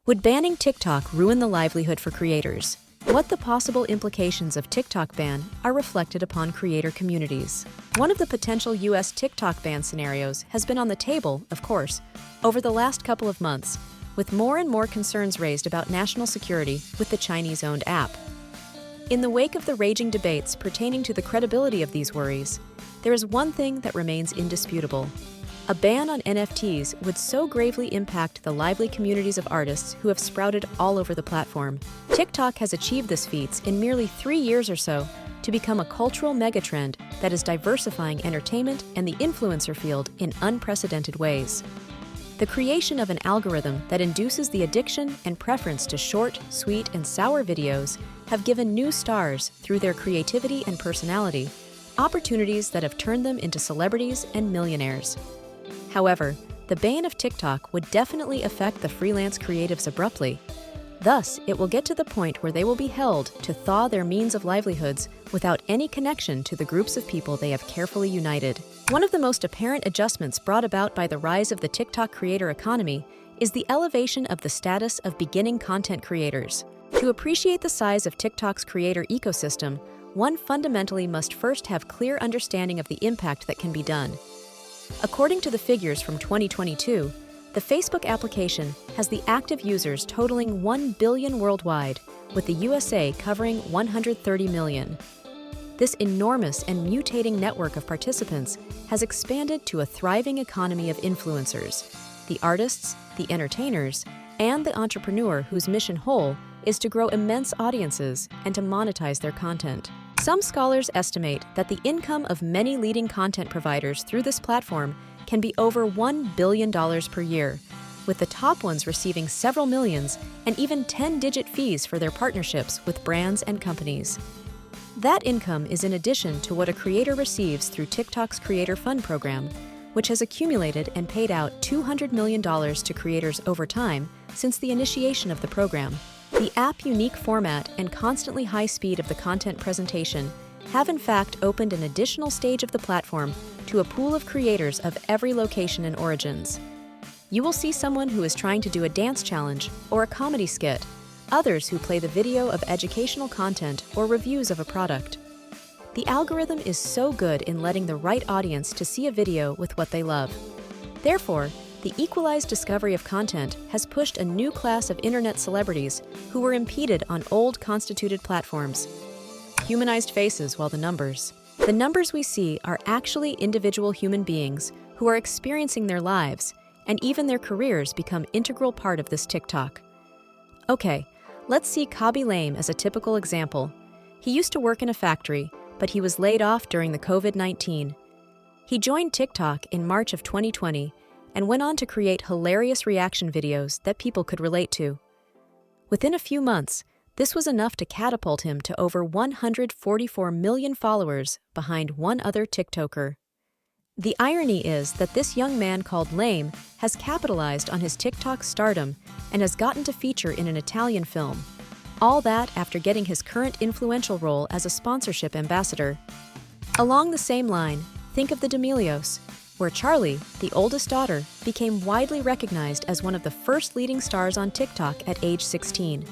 Would banning TikTok ruin the livelihood for creators? What the possible implications of TikTok ban are reflected upon creator communities. One of the potential US TikTok ban scenarios has been on the table, of course, over the last couple of months, with more and more concerns raised about national security with the Chinese-owned app. In the wake of the raging debates pertaining to the credibility of these worries, there is one thing that remains indisputable. A ban on NFTs would so gravely impact the lively communities of artists who have sprouted all over the platform. TikTok has achieved this feat in merely 3 years or so to become a cultural megatrend that is diversifying entertainment and the influencer field in unprecedented ways. The creation of an algorithm that induces the addiction and preference to short, sweet, and sour videos have given new stars, through their creativity and personality, opportunities that have turned them into celebrities and millionaires. However, the ban of TikTok would definitely affect the freelance creatives abruptly. Thus, it will get to the point where they will be held to thaw their means of livelihoods without any connection to the groups of people they have carefully united. One of the most apparent adjustments brought about by the rise of the TikTok creator economy is the elevation of the status of beginning content creators. To appreciate the size of TikTok's creator ecosystem, one fundamentally must first have clear understanding of the impact that can be done. According to the figures from 2022, the Facebook application has the active users totaling 1 billion worldwide, with the USA covering 130 million. This enormous and mutating network of participants has expanded to a thriving economy of influencers, the artists, the entertainers, and the entrepreneur whose mission whole is to grow immense audiences and to monetize their content. Some scholars estimate that the income of many leading content providers through this platform can be over $1 billion per year, with the top ones receiving several millions and even 10-digit fees for their partnerships with brands and companies. That income is in addition to what a creator receives through TikTok's Creator Fund program, which has accumulated and paid out $200 million to creators over time since the initiation of the program. The app's unique format and constantly high speed of the content presentation have in fact opened an additional stage of the platform to a pool of creators of every location and origins. You will see someone who is trying to do a dance challenge or a comedy skit, others who play the video of educational content or reviews of a product. The algorithm is so good in letting the right audience to see a video with what they love. Therefore, the equalized discovery of content has pushed a new class of internet celebrities who were impeded on old constituted platforms. Humanized faces while the numbers. The numbers we see are actually individual human beings who are experiencing their lives, and even their careers become integral part of this TikTok. Okay, let's see Khaby Lame as a typical example. He used to work in a factory, but he was laid off during the COVID-19. He joined TikTok in March of 2020 and went on to create hilarious reaction videos that people could relate to. Within a few months, this was enough to catapult him to over 144 million followers behind one other TikToker. The irony is that this young man called Lame has capitalized on his TikTok stardom and has gotten to feature in an Italian film. All that after getting his current influential role as a sponsorship ambassador. Along the same line, think of the D'Amelios, where Charli, the oldest daughter, became widely recognized as one of the first leading stars on TikTok at age 16.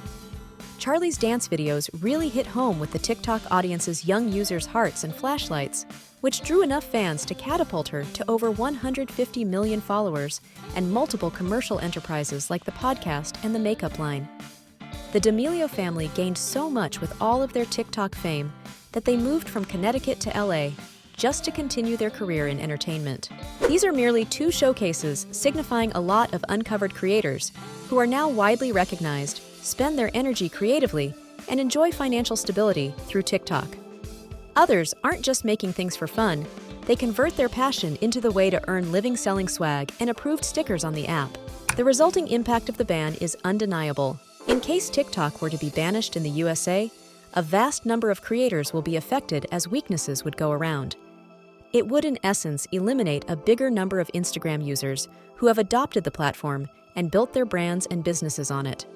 Charli's dance videos really hit home with the TikTok audience's young users' hearts and flashlights, which drew enough fans to catapult her to over 150 million followers and multiple commercial enterprises like the podcast and the makeup line. The D'Amelio family gained so much with all of their TikTok fame that they moved from Connecticut to LA just to continue their career in entertainment. These are merely two showcases signifying a lot of uncovered creators who are now widely recognized, spend their energy creatively, and enjoy financial stability through TikTok. Others aren't just making things for fun, they convert their passion into the way to earn living selling swag and approved stickers on the app. The resulting impact of the ban is undeniable. In case TikTok were to be banished in the USA, a vast number of creators will be affected as weaknesses would go around. It would in essence eliminate a bigger number of Instagram users who have adopted the platform and built their brands and businesses on it.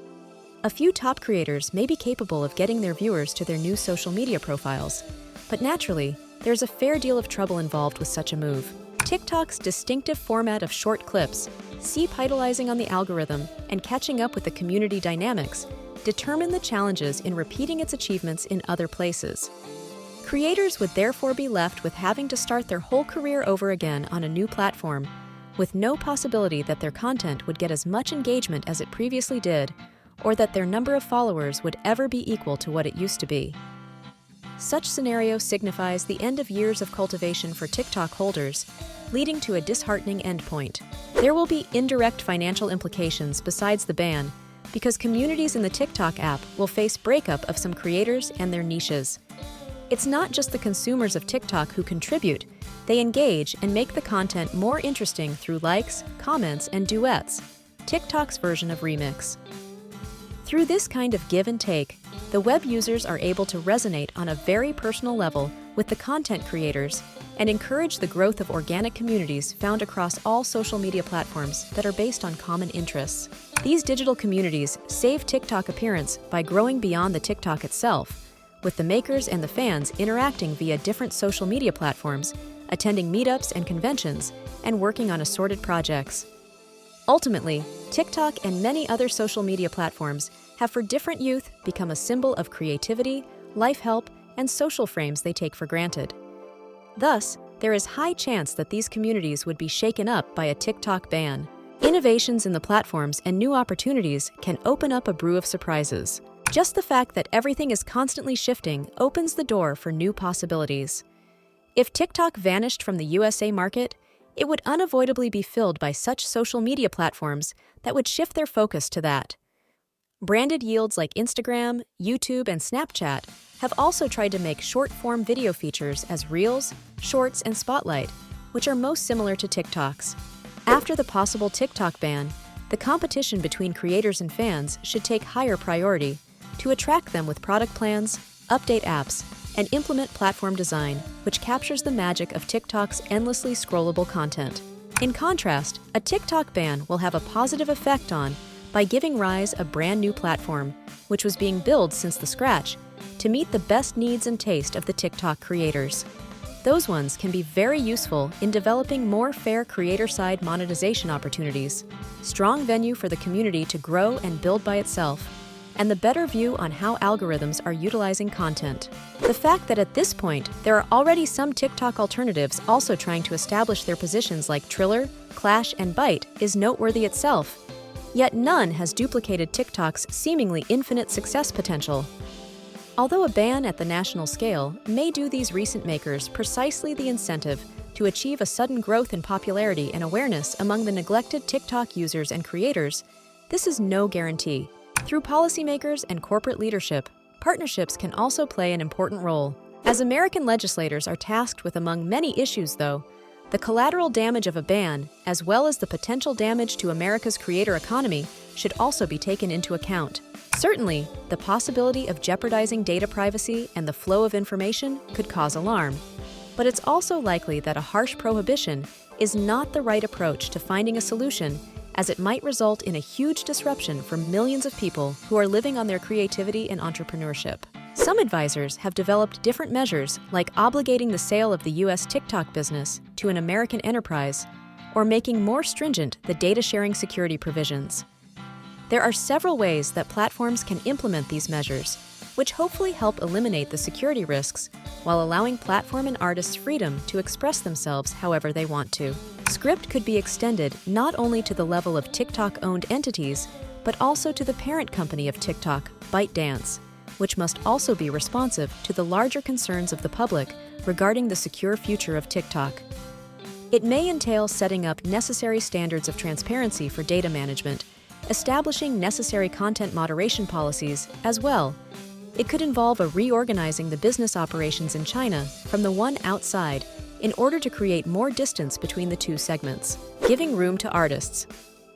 A few top creators may be capable of getting their viewers to their new social media profiles, but naturally, there's a fair deal of trouble involved with such a move. TikTok's distinctive format of short clips, capitalizing on the algorithm and catching up with the community dynamics, determine the challenges in repeating its achievements in other places. Creators would therefore be left with having to start their whole career over again on a new platform, with no possibility that their content would get as much engagement as it previously did, or that their number of followers would ever be equal to what it used to be. Such scenario signifies the end of years of cultivation for TikTok holders, leading to a disheartening endpoint. There will be indirect financial implications besides the ban, because communities in the TikTok app will face breakup of some creators and their niches. It's not just the consumers of TikTok who contribute, they engage and make the content more interesting through likes, comments, and duets, TikTok's version of Remix. Through this kind of give and take, the web users are able to resonate on a very personal level with the content creators and encourage the growth of organic communities found across all social media platforms that are based on common interests. These digital communities save TikTok appearance by growing beyond the TikTok itself, with the makers and the fans interacting via different social media platforms, attending meetups and conventions, and working on assorted projects. Ultimately, TikTok and many other social media platforms have for different youth become a symbol of creativity, life help, and social frames they take for granted. Thus, there is high chance that these communities would be shaken up by a TikTok ban. Innovations in the platforms and new opportunities can open up a brew of surprises. Just the fact that everything is constantly shifting opens the door for new possibilities. If TikTok vanished from the USA market, it would unavoidably be filled by such social media platforms that would shift their focus to that. Branded yields like Instagram, YouTube, and Snapchat have also tried to make short-form video features as Reels, Shorts, and Spotlight, which are most similar to TikTok's. After the possible TikTok ban, the competition between creators and fans should take higher priority to attract them with product plans, update apps, and implement platform design, which captures the magic of TikTok's endlessly scrollable content. In contrast, a TikTok ban will have a positive effect on by giving rise a brand new platform, which was being built since the scratch, to meet the best needs and taste of the TikTok creators. Those ones can be very useful in developing more fair creator-side monetization opportunities, strong venue for the community to grow and build by itself, and the better view on how algorithms are utilizing content. The fact that at this point, there are already some TikTok alternatives also trying to establish their positions like Triller, Clash, and Byte is noteworthy itself. Yet none has duplicated TikTok's seemingly infinite success potential. Although a ban at the national scale may do these recent makers precisely the incentive to achieve a sudden growth in popularity and awareness among the neglected TikTok users and creators, this is no guarantee. Through policymakers and corporate leadership, partnerships can also play an important role. As American legislators are tasked with among many issues, though, the collateral damage of a ban, as well as the potential damage to America's creator economy, should also be taken into account. Certainly, the possibility of jeopardizing data privacy and the flow of information could cause alarm. But it's also likely that a harsh prohibition is not the right approach to finding a solution, as it might result in a huge disruption for millions of people who are living on their creativity and entrepreneurship. Some advisors have developed different measures, like obligating the sale of the U.S. TikTok business to an American enterprise, or making more stringent the data-sharing security provisions. There are several ways that platforms can implement these measures, which hopefully help eliminate the security risks while allowing platform and artists freedom to express themselves however they want to. Script could be extended not only to the level of TikTok-owned entities, but also to the parent company of TikTok, ByteDance, which must also be responsive to the larger concerns of the public regarding the secure future of TikTok. It may entail setting up necessary standards of transparency for data management, establishing necessary content moderation policies as well. It could involve a reorganizing the business operations in China from the one outside in order to create more distance between the two segments. Giving room to artists.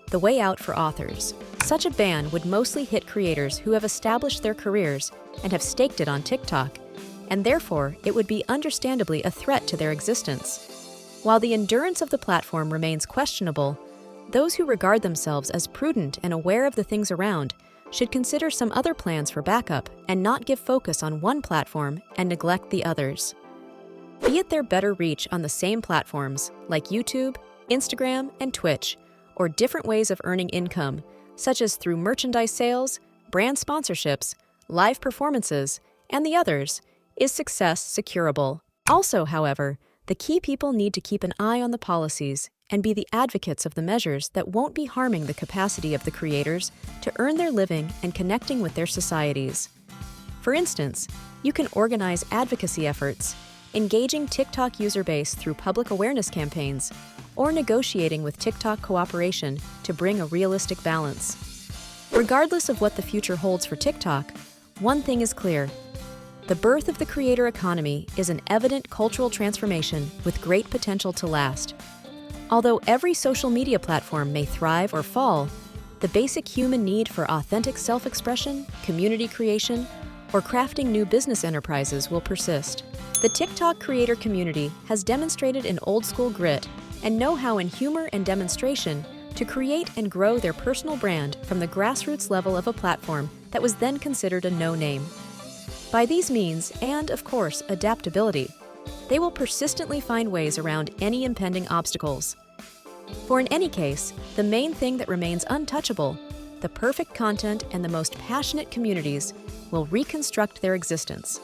The way out for authors. Such a ban would mostly hit creators who have established their careers and have staked it on TikTok, and therefore it would be understandably a threat to their existence. While the endurance of the platform remains questionable, those who regard themselves as prudent and aware of the things around should consider some other plans for backup and not give focus on one platform and neglect the others. Be it their better reach on the same platforms like YouTube, Instagram, and Twitch, or different ways of earning income, such as through merchandise sales, brand sponsorships, live performances, and the others, is success securable. Also, however, the key people need to keep an eye on the policies and be the advocates of the measures that won't be harming the capacity of the creators to earn their living and connecting with their societies. For instance, you can organize advocacy efforts, engaging TikTok user base through public awareness campaigns, or negotiating with TikTok cooperation to bring a realistic balance. Regardless of what the future holds for TikTok, one thing is clear. The birth of the creator economy is an evident cultural transformation with great potential to last. Although every social media platform may thrive or fall, the basic human need for authentic self-expression, community creation, or crafting new business enterprises will persist. The TikTok creator community has demonstrated an old-school grit and know-how in humor and demonstration to create and grow their personal brand from the grassroots level of a platform that was then considered a no-name. By these means, and of course, adaptability, they will persistently find ways around any impending obstacles. For in any case, the main thing that remains untouchable, the perfect content and the most passionate communities, will reconstruct their existence.